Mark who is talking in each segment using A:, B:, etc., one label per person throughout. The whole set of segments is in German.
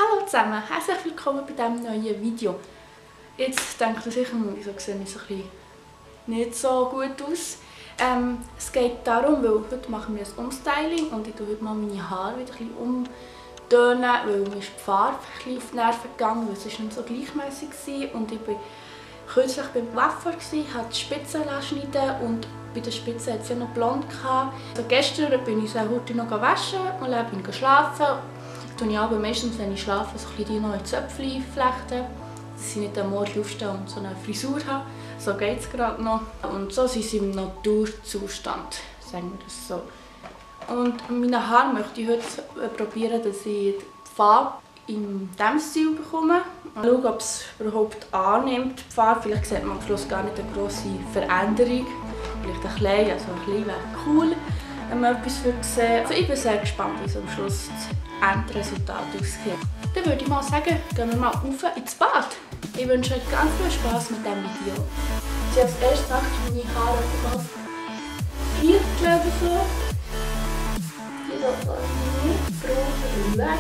A: Hallo zusammen, herzlich willkommen bei diesem neuen Video. Jetzt denkt ihr sicher, wieso sehe ich so ein bisschen nicht so gut aus. Es geht darum, weil heute machen wir ein Umstyling und ich tue heute mal meine Haare wieder ein bisschen umtönen, weil mir ist die Farbe ein bisschen auf die Nerven gegangen, weil es nicht so gleichmäßig war. Und ich war kürzlich beim Coiffeur, habe die Spitzen schneiden und bei der Spitze hatte es ja noch blond. Also gestern bin ich heute noch waschen und dann bin ich geschlafen. Ich aber meistens, wenn ich schlafe, so die neuen Zöpfchen flechten, dass ich nicht am Morgen aufstehe und so eine Frisur habe. So geht es gerade noch. Und so sind sie im Naturzustand, sagen wir das so. Und meine Haare möchte ich heute probieren, dass ich die Farbe in diesem Stil bekomme. Mal schauen, ob es überhaupt annimmt, die Farbe. Vielleicht sieht man am Schluss gar nicht eine grosse Veränderung. Vielleicht ein klein, also ein klein wäre cool, wenn man etwas sehen. Also ich bin sehr gespannt, wie es am Schluss das Endresultat aussieht. Dann würde ich mal sagen, gehen wir mal rauf ins Bad. Ich wünsche euch ganz viel Spass mit diesem Video. Ich als erstes mache ich meine Haare auf Viertel oder so. Die da nicht brauchen, weg.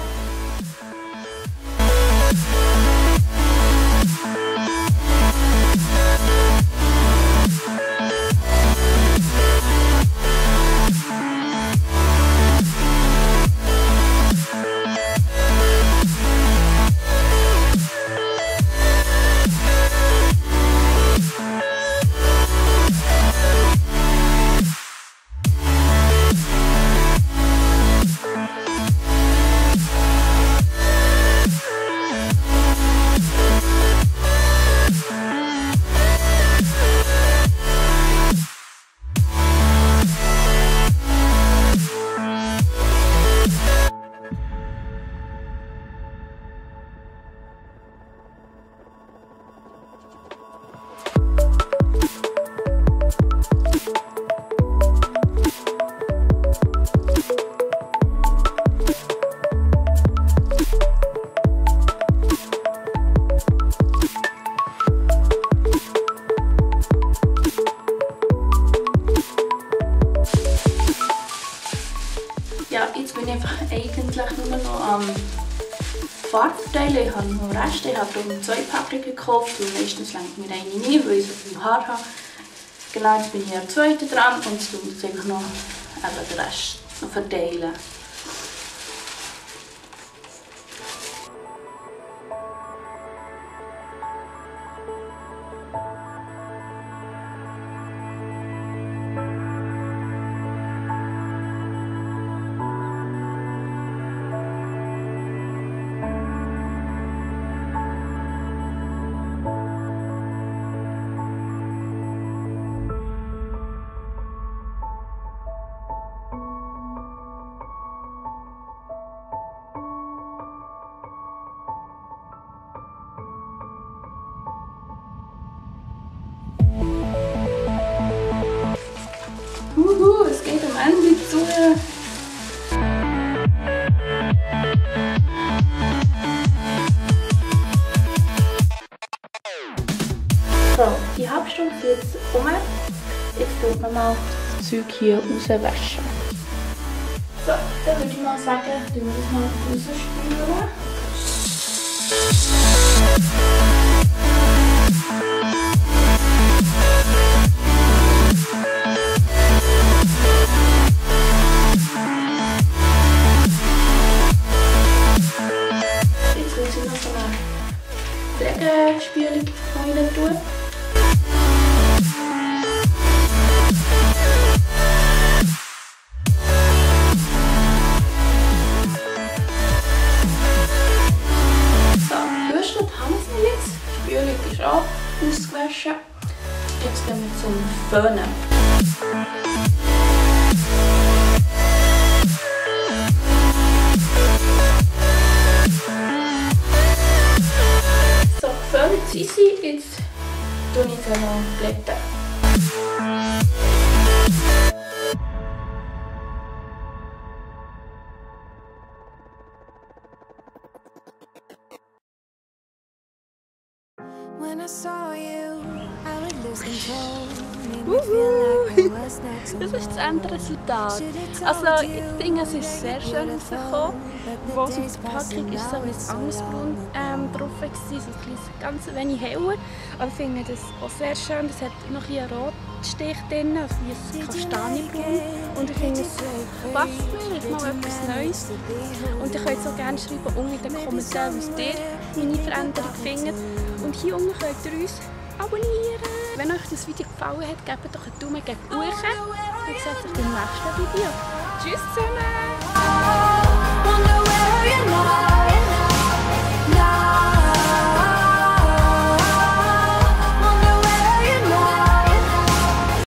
A: Ja, jetzt bin ich einfach eigentlich nur noch am Farbe verteilen. Ich habe noch Reste. Ich habe darum 2 Paprika gekauft, weil meistens lenkt mir eine nicht, weil ich so viel Haar habe. Genau, jetzt bin ich am 2. dran und jetzt tue ich einfach noch den Rest noch verteilen. Es geht am Ende zu. So, die Hauptstunde ist jetzt um. Jetzt tut man mal das Zeug hier rauswaschen. So, dann würde ich mal sagen, tun wir das mal rausspülen. Spülung rein tun. So, gebürstet haben wir jetzt. Die Spülung ist auch ausgewaschen. Jetzt gehen wir zum Föhnen. Jetzt tue ich sie noch glätten.
B: When I saw you
A: Das ist das Endresultat. Also ich denke, es ist sehr schön rausgekommen. Wo es auf der Packung ist, so ein anderes Braun drauf war, so ein ganz wenig heller. Aber ich finde das auch sehr schön. Es hat noch ein Rotstich drin, also wie ein Kastanienbraun. Und ich finde, es passt mir, ist mal etwas Neues. Und ihr könnt auch gerne schreiben unten in den Kommentaren, was ihr meine Veränderung findet. Und hier unten könnt ihr uns abonnieren. Wenn euch das Video gefallen hat, gebt doch einen Daumen gegen oben. Wir sehen uns im nächsten Video. Tschüss zusammen!